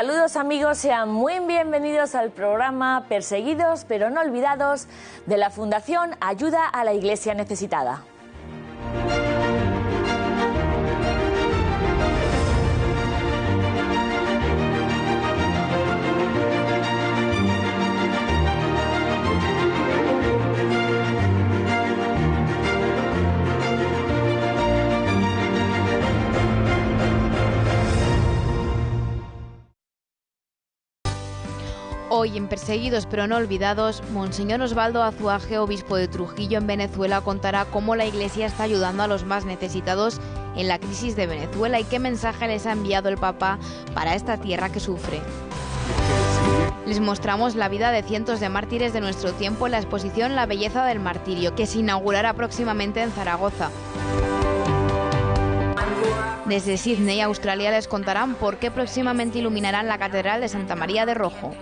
Saludos amigos, sean muy bienvenidos al programa Perseguidos pero no olvidados de la Fundación Ayuda a la Iglesia Necesitada. Hoy en Perseguidos pero no olvidados, Monseñor Osvaldo Azuaje, obispo de Trujillo en Venezuela, contará cómo la Iglesia está ayudando a los más necesitados en la crisis de Venezuela y qué mensaje les ha enviado el Papa para esta tierra que sufre. Les mostramos la vida de cientos de mártires de nuestro tiempo en la exposición La belleza del martirio, que se inaugurará próximamente en Zaragoza. Desde Sydney, Australia, les contarán por qué próximamente iluminarán la Catedral de Santa María de Rojo.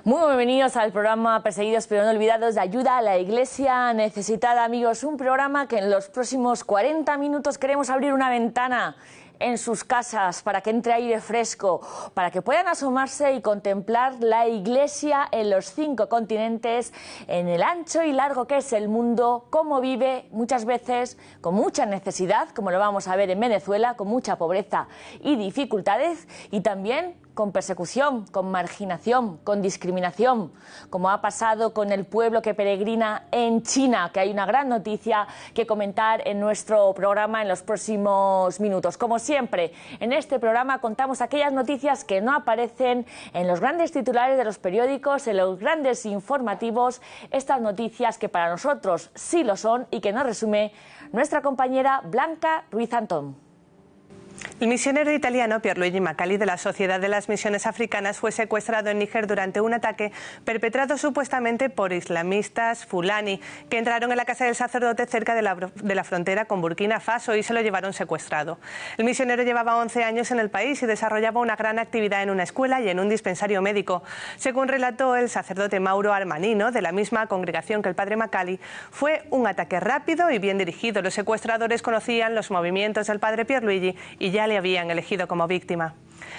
Muy bienvenidos al programa Perseguidos pero no olvidados de Ayuda a la Iglesia Necesitada, amigos. Un programa que en los próximos 40 minutos queremos abrir una ventana en sus casas para que entre aire fresco, para que puedan asomarse y contemplar la Iglesia en los 5 continentes, en el ancho y largo que es el mundo, cómo vive muchas veces con mucha necesidad, como lo vamos a ver en Venezuela, con mucha pobreza y dificultades, y también con persecución, con marginación, con discriminación, como ha pasado con el pueblo que peregrina en China, que hay una gran noticia que comentar en nuestro programa en los próximos minutos. Como siempre, en este programa contamos aquellas noticias que no aparecen en los grandes titulares de los periódicos, en los grandes informativos, estas noticias que para nosotros sí lo son y que nos resume nuestra compañera Blanca Ruiz Antón. El misionero italiano Pierluigi Macali de la Sociedad de las Misiones Africanas fue secuestrado en Níger durante un ataque perpetrado supuestamente por islamistas fulani que entraron en la casa del sacerdote cerca de la frontera con Burkina Faso y se lo llevaron secuestrado. El misionero llevaba 11 años en el país y desarrollaba una gran actividad en una escuela y en un dispensario médico. Según relató el sacerdote Mauro Armanino, de la misma congregación que el padre Macali, fue un ataque rápido y bien dirigido. Los secuestradores conocían los movimientos del padre Pierluigi y ya le habían elegido como víctima.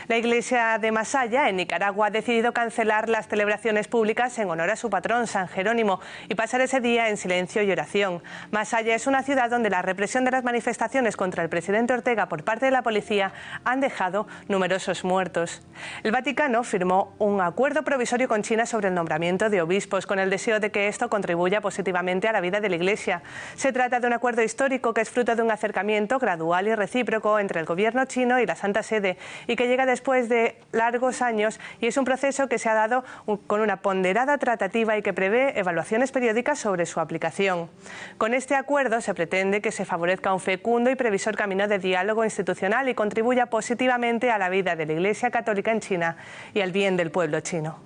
La iglesia de Masaya, en Nicaragua, ha decidido cancelar las celebraciones públicas en honor a su patrón, San Jerónimo, y pasar ese día en silencio y oración. Masaya es una ciudad donde la represión de las manifestaciones contra el presidente Ortega por parte de la policía han dejado numerosos muertos. El Vaticano firmó un acuerdo provisorio con China sobre el nombramiento de obispos, con el deseo de que esto contribuya positivamente a la vida de la iglesia. Se trata de un acuerdo histórico que es fruto de un acercamiento gradual y recíproco entre el gobierno chino y la Santa Sede, y que llega después de largos años, y es un proceso que se ha dado con una ponderada tratativa y que prevé evaluaciones periódicas sobre su aplicación. Con este acuerdo se pretende que se favorezca un fecundo y previsor camino de diálogo institucional y contribuya positivamente a la vida de la Iglesia Católica en China y al bien del pueblo chino.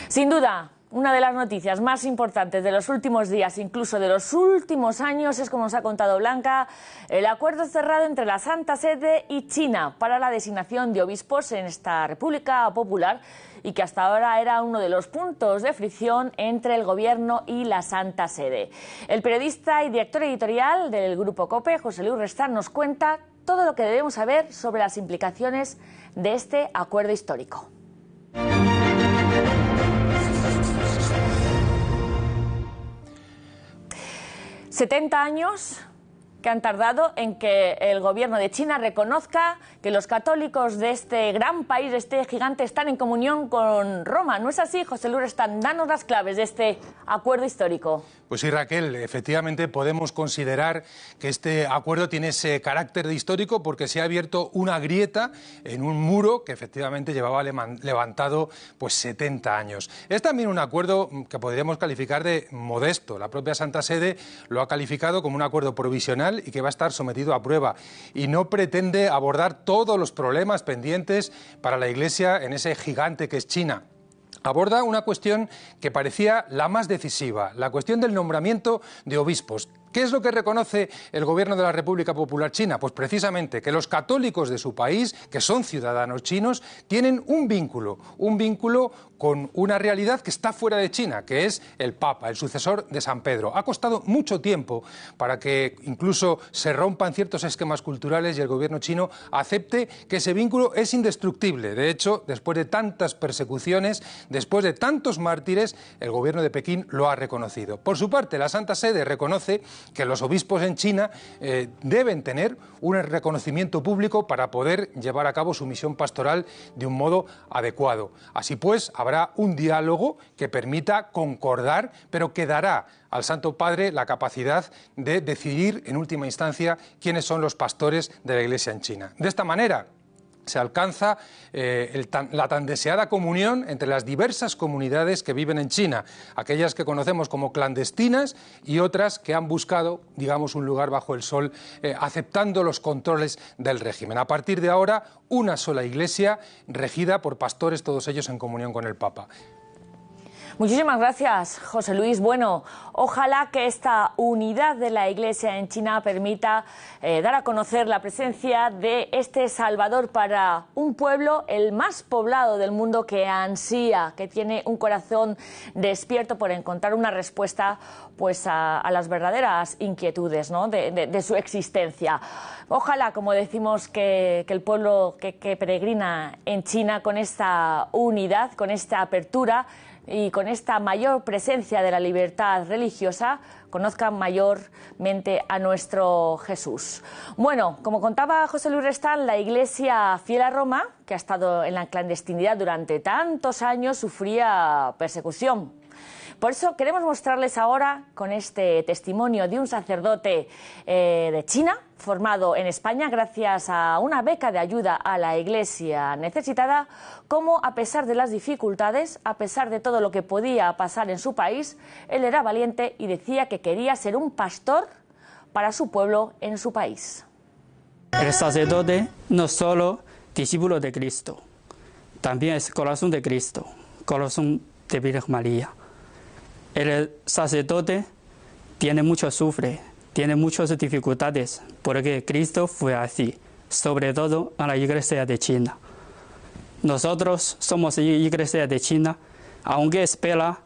Sin duda, una de las noticias más importantes de los últimos días, incluso de los últimos años, es, como nos ha contado Blanca, el acuerdo cerrado entre la Santa Sede y China para la designación de obispos en esta República Popular y que hasta ahora era uno de los puntos de fricción entre el Gobierno y la Santa Sede. El periodista y director editorial del Grupo COPE, José Luis Restán, nos cuenta todo lo que debemos saber sobre las implicaciones de este acuerdo histórico. 70 años que han tardado en que el gobierno de China reconozca que los católicos de este gran país, de este gigante, están en comunión con Roma. ¿No es así, José Luis Restán? Danos las claves de este acuerdo histórico. Pues sí, Raquel, efectivamente podemos considerar que este acuerdo tiene ese carácter de histórico porque se ha abierto una grieta en un muro que efectivamente llevaba levantado pues 70 años. Es también un acuerdo que podríamos calificar de modesto. La propia Santa Sede lo ha calificado como un acuerdo provisional y que va a estar sometido a prueba y no pretende abordar todos los problemas pendientes para la Iglesia en ese gigante que es China. Aborda una cuestión que parecía la más decisiva, la cuestión del nombramiento de obispos. ¿Qué es lo que reconoce el gobierno de la República Popular China? Pues precisamente que los católicos de su país, que son ciudadanos chinos, tienen un vínculo con una realidad que está fuera de China, que es el Papa, el sucesor de San Pedro. Ha costado mucho tiempo para que incluso se rompan ciertos esquemas culturales y el gobierno chino acepte que ese vínculo es indestructible. De hecho, después de tantas persecuciones, después de tantos mártires, el gobierno de Pekín lo ha reconocido. Por su parte, la Santa Sede reconoce que los obispos en China deben tener un reconocimiento público para poder llevar a cabo su misión pastoral de un modo adecuado. Así pues, habrá un diálogo que permita concordar, pero que dará al Santo Padre la capacidad de decidir en última instancia quiénes son los pastores de la Iglesia en China. De esta manera se alcanza la tan deseada comunión entre las diversas comunidades que viven en China, aquellas que conocemos como clandestinas y otras que han buscado, digamos, un lugar bajo el sol, aceptando los controles del régimen. A partir de ahora, una sola Iglesia regida por pastores, todos ellos en comunión con el Papa. Muchísimas gracias, José Luis. Bueno, ojalá que esta unidad de la Iglesia en China permita dar a conocer la presencia de este Salvador para un pueblo, el más poblado del mundo, que ansía, que tiene un corazón despierto por encontrar una respuesta pues a las verdaderas inquietudes, ¿no?, de su existencia. Ojalá, como decimos, que el pueblo que peregrina en China, con esta unidad, con esta apertura y con esta mayor presencia de la libertad religiosa, conozcan mayormente a nuestro Jesús. Bueno, como contaba José Luis Restán, la Iglesia fiel a Roma, que ha estado en la clandestinidad durante tantos años, sufría persecución. Por eso queremos mostrarles ahora, con este testimonio de un sacerdote de China, formado en España gracias a una beca de ayuda a la Iglesia necesitada, cómo, a pesar de las dificultades, a pesar de todo lo que podía pasar en su país, él era valiente y decía que quería ser un pastor para su pueblo en su país. El sacerdote no solo discípulo de Cristo, también es corazón de Cristo, corazón de Virgen María. El sacerdote tiene mucho sufre, tiene muchas dificultades, porque Cristo fue así, sobre todo a la Iglesia de China. Nosotros somos Iglesia de China, aunque espera,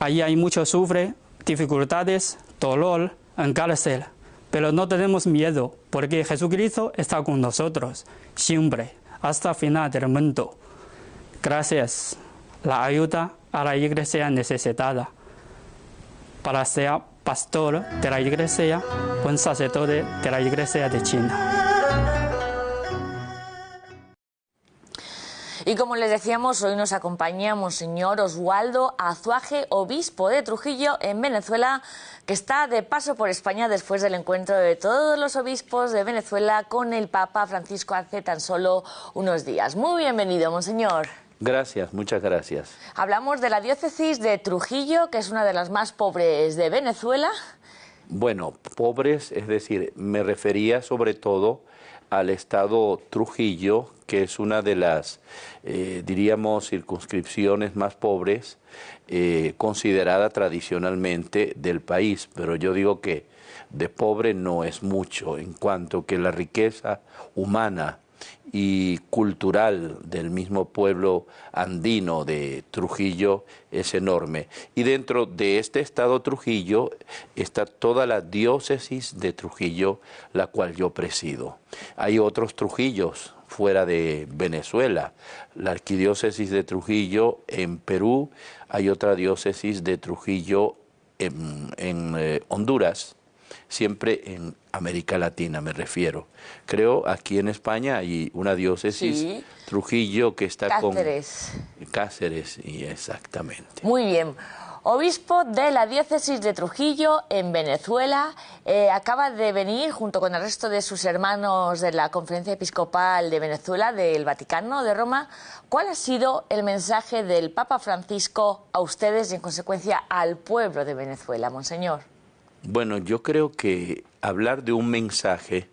allí hay mucho sufre, dificultades, dolor, cárcel, pero no tenemos miedo, porque Jesucristo está con nosotros, siempre, hasta el final del mundo. Gracias a la ayuda a la Iglesia necesitada, para ser pastor de la Iglesia, un sacerdote de la Iglesia de China. Y como les decíamos, hoy nos acompaña Monseñor Oswaldo Azuaje, obispo de Trujillo, en Venezuela, que está de paso por España después del encuentro de todos los obispos de Venezuela con el Papa Francisco hace tan solo unos días. Muy bienvenido, Monseñor. Gracias, muchas gracias. Hablamos de la diócesis de Trujillo, que es una de las más pobres de Venezuela. Bueno, pobres, es decir, me refería sobre todo al estado Trujillo, que es una de las, diríamos, circunscripciones más pobres, considerada tradicionalmente del país, pero yo digo que de pobre no es mucho, en cuanto que la riqueza humana y cultural del mismo pueblo andino de Trujillo es enorme. Y dentro de este estado Trujillo está toda la diócesis de Trujillo, la cual yo presido. Hay otros Trujillos fuera de Venezuela, la arquidiócesis de Trujillo en Perú, hay otra diócesis de Trujillo en Honduras, siempre en América Latina me refiero. Creo aquí en España hay una diócesis, sí, Trujillo, que está Cáceres. Con Cáceres, y exactamente. Muy bien. Obispo de la diócesis de Trujillo en Venezuela, acaba de venir junto con el resto de sus hermanos de la Conferencia Episcopal de Venezuela, del Vaticano, de Roma. ¿Cuál ha sido el mensaje del Papa Francisco a ustedes y en consecuencia al pueblo de Venezuela, Monseñor? Bueno, yo creo que hablar de un mensaje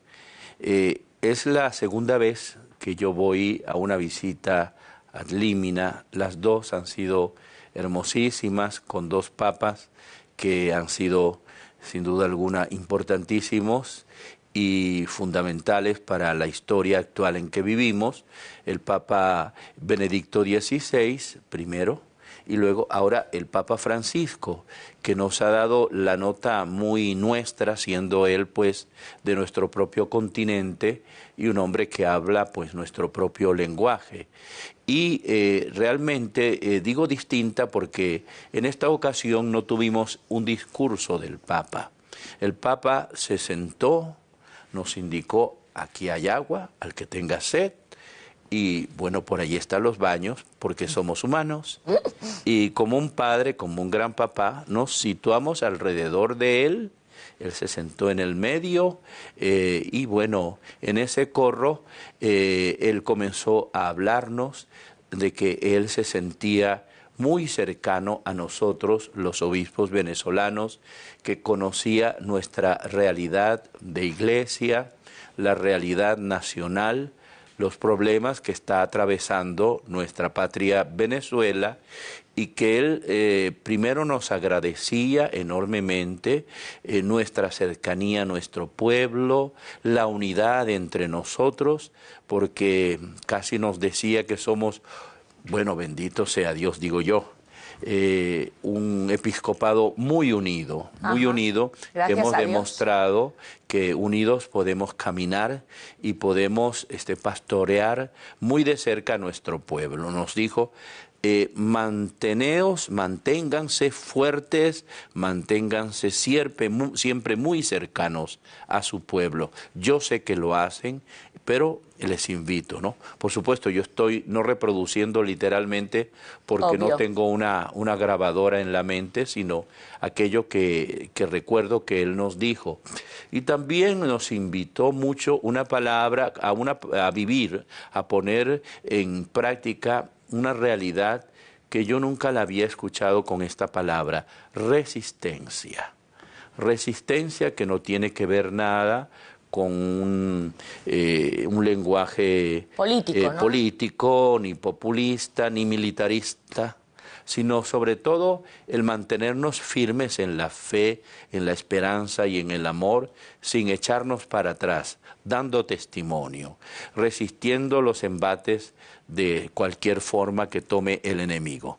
es la segunda vez que yo voy a una visita ad limina. Las dos han sido hermosísimas, con dos papas que han sido sin duda alguna importantísimos y fundamentales para la historia actual en que vivimos. El Papa Benedicto XVI, primero, y luego ahora el Papa Francisco, que nos ha dado la nota muy nuestra, siendo él pues de nuestro propio continente y un hombre que habla pues nuestro propio lenguaje. Y realmente digo distinta porque en esta ocasión no tuvimos un discurso del Papa. El Papa se sentó, nos indicó: aquí hay agua, al que tenga sed, y bueno, por allí están los baños, porque somos humanos, y como un padre, como un gran papá, nos situamos alrededor de él. Él se sentó en el medio y bueno, en ese corro él comenzó a hablarnos de que él se sentía muy cercano a nosotros, los obispos venezolanos, que conocía nuestra realidad de iglesia, la realidad nacional, los problemas que está atravesando nuestra patria Venezuela, y que él primero nos agradecía enormemente nuestra cercanía a nuestro pueblo, la unidad entre nosotros, porque casi nos decía que somos, bueno, bendito sea Dios, digo yo, un episcopado muy unido, que hemos demostrado que unidos podemos caminar y podemos pastorear muy de cerca a nuestro pueblo. Nos dijo: manténganse fuertes, manténganse siempre muy cercanos a su pueblo. Yo sé que lo hacen, pero les invito, ¿no? Por supuesto, yo estoy no reproduciendo literalmente porque no tengo una grabadora en la mente, sino aquello que recuerdo que él nos dijo. Y también nos invitó mucho una palabra, a vivir, a poner en práctica una realidad que yo nunca la había escuchado con esta palabra: resistencia. Resistencia que no tiene que ver nada con un lenguaje político, ni populista, ni militarista, sino sobre todo el mantenernos firmes en la fe, en la esperanza y en el amor, sin echarnos para atrás, dando testimonio, resistiendo los embates de cualquier forma que tome el enemigo.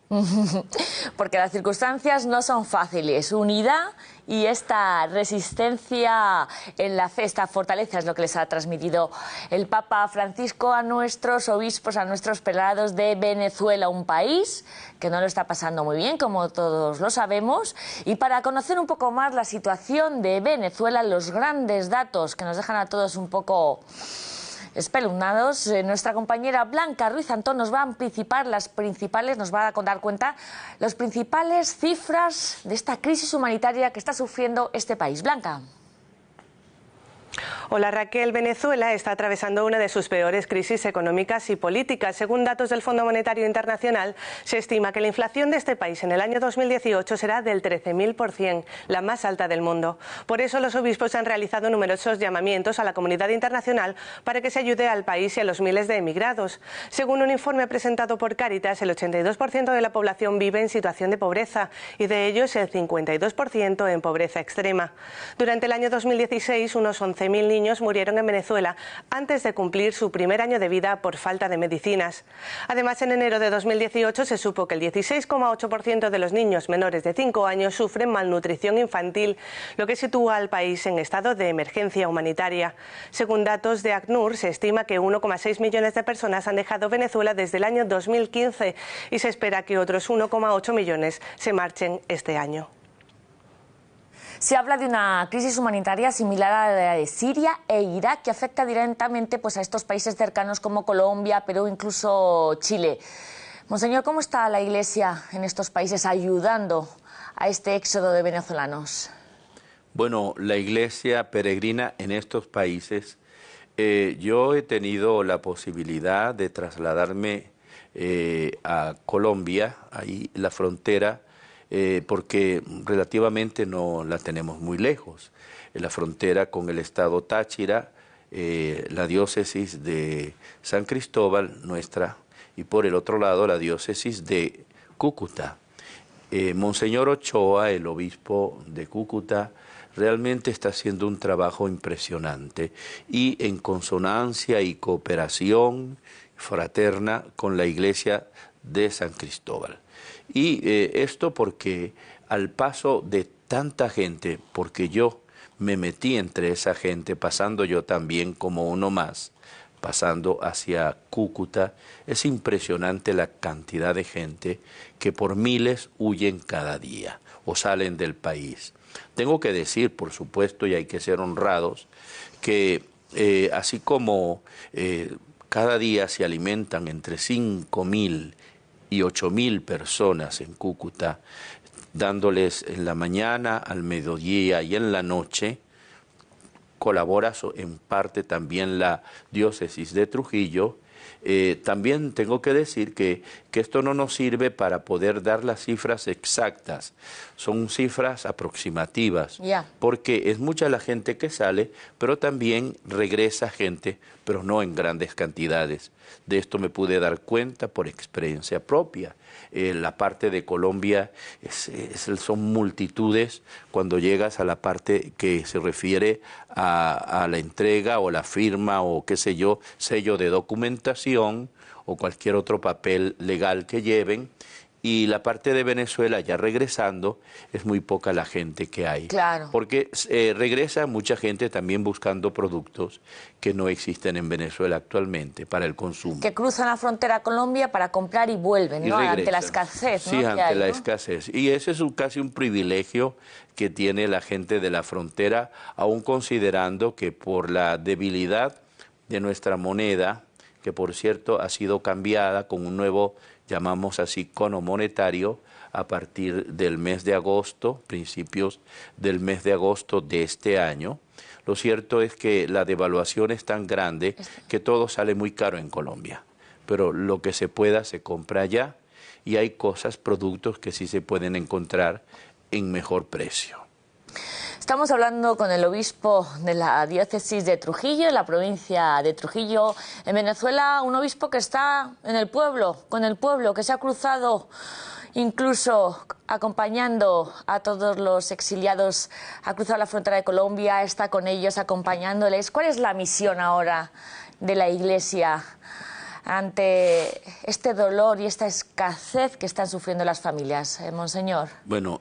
Porque las circunstancias no son fáciles. Unidad y esta resistencia en la fe, esta fortaleza es lo que les ha transmitido el Papa Francisco a nuestros obispos, a nuestros prelados de Venezuela, un país que no lo está pasando muy bien, como todos lo sabemos. Y para conocer un poco más la situación de Venezuela, los grandes datos que nos dejan a todos un poco espelundados, nuestra compañera Blanca Ruiz Antón nos va a anticipar las principales cifras de esta crisis humanitaria que está sufriendo este país. Blanca. Hola Raquel, Venezuela está atravesando una de sus peores crisis económicas y políticas. Según datos del Fondo Monetario Internacional, se estima que la inflación de este país en el año 2018 será del 13.000%, la más alta del mundo. Por eso los obispos han realizado numerosos llamamientos a la comunidad internacional para que se ayude al país y a los miles de emigrados. Según un informe presentado por Cáritas, el 82% de la población vive en situación de pobreza y de ellos el 52% en pobreza extrema. Durante el año 2016, unos 11.000 niños murieron en Venezuela antes de cumplir su primer año de vida por falta de medicinas. Además, en enero de 2018 se supo que el 16,8% de los niños menores de 5 años sufren malnutrición infantil, lo que sitúa al país en estado de emergencia humanitaria. Según datos de ACNUR, se estima que 1,6 millones de personas han dejado Venezuela desde el año 2015 y se espera que otros 1,8 millones se marchen este año. Se habla de una crisis humanitaria similar a la de Siria e Irak, que afecta directamente a estos países cercanos como Colombia, Perú, incluso Chile. Monseñor, ¿cómo está la Iglesia en estos países ayudando a este éxodo de venezolanos? Bueno, la Iglesia peregrina en estos países. Yo he tenido la posibilidad de trasladarme a Colombia, ahí la frontera, porque relativamente no la tenemos muy lejos. En la frontera con el estado Táchira, la diócesis de San Cristóbal, nuestra, y por el otro lado la diócesis de Cúcuta. Monseñor Ochoa, el obispo de Cúcuta, realmente está haciendo un trabajo impresionante y en consonancia y cooperación fraterna con la iglesia de San Cristóbal. Y esto porque al paso de tanta gente, porque yo me metí entre esa gente, pasando yo también como uno más, pasando hacia Cúcuta, es impresionante la cantidad de gente que por miles huyen cada día o salen del país. Tengo que decir, por supuesto, y hay que ser honrados, que así como cada día se alimentan entre 5.000 y 8.000 personas en Cúcuta, dándoles en la mañana, al mediodía y en la noche, colabora en parte también la diócesis de Trujillo. También tengo que decir que esto no nos sirve para poder dar las cifras exactas, son cifras aproximativas, porque es mucha la gente que sale, pero también regresa gente, pero no en grandes cantidades. De esto me pude dar cuenta por experiencia propia. La parte de Colombia son multitudes cuando llegas a la parte que se refiere a la entrega o la firma o qué sé yo, sello de documentación o cualquier otro papel legal que lleven. Y la parte de Venezuela, ya regresando, es muy poca la gente que hay. Claro. Porque regresa mucha gente también buscando productos que no existen en Venezuela actualmente para el consumo. Que cruzan la frontera a Colombia para comprar y vuelven, ¿no? Ante la escasez, ¿no? Sí, ante hay, la ¿no? escasez. Y ese es casi un privilegio que tiene la gente de la frontera, aún considerando que por la debilidad de nuestra moneda, que por cierto ha sido cambiada con un nuevo, llamamos así, cono monetario, a partir del mes de agosto, principios del mes de agosto de este año. Lo cierto es que la devaluación es tan grande que todo sale muy caro en Colombia, pero lo que se pueda se compra allá y hay cosas, productos que sí se pueden encontrar en mejor precio. Estamos hablando con el obispo de la diócesis de Trujillo, en la provincia de Trujillo, en Venezuela, un obispo que está en el pueblo, con el pueblo, que se ha cruzado incluso acompañando a todos los exiliados, ha cruzado la frontera de Colombia, está con ellos acompañándoles. ¿Cuál es la misión ahora de la Iglesia ante este dolor y esta escasez que están sufriendo las familias, Monseñor? Bueno,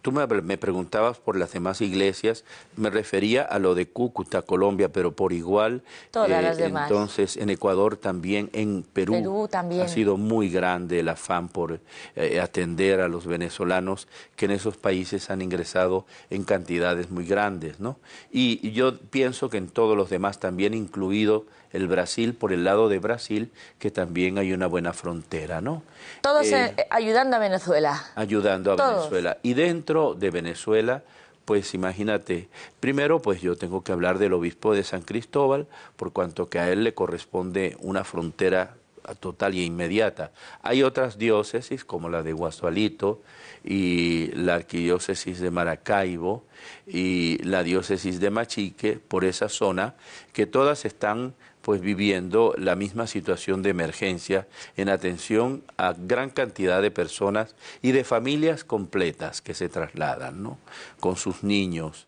tú me preguntabas por las demás iglesias, me refería a lo de Cúcuta, Colombia, pero por igual, todas las demás. Entonces en Ecuador también, en Perú también ha sido muy grande el afán por atender a los venezolanos que en esos países han ingresado en cantidades muy grandes, ¿no? Y yo pienso que en todos los demás también, incluido el Brasil, por el lado de Brasil, que también hay una buena frontera, ¿no? Todos ayudando a Venezuela. Ayudando a Venezuela. Y dentro de Venezuela, pues imagínate, primero pues yo tengo que hablar del obispo de San Cristóbal, por cuanto que a él le corresponde una frontera total y inmediata. Hay otras diócesis, como la de Guasualito, y la arquidiócesis de Maracaibo, y la diócesis de Machique, por esa zona, que todas están pues viviendo la misma situación de emergencia en atención a gran cantidad de personas y de familias completas que se trasladan, ¿no? Con sus niños.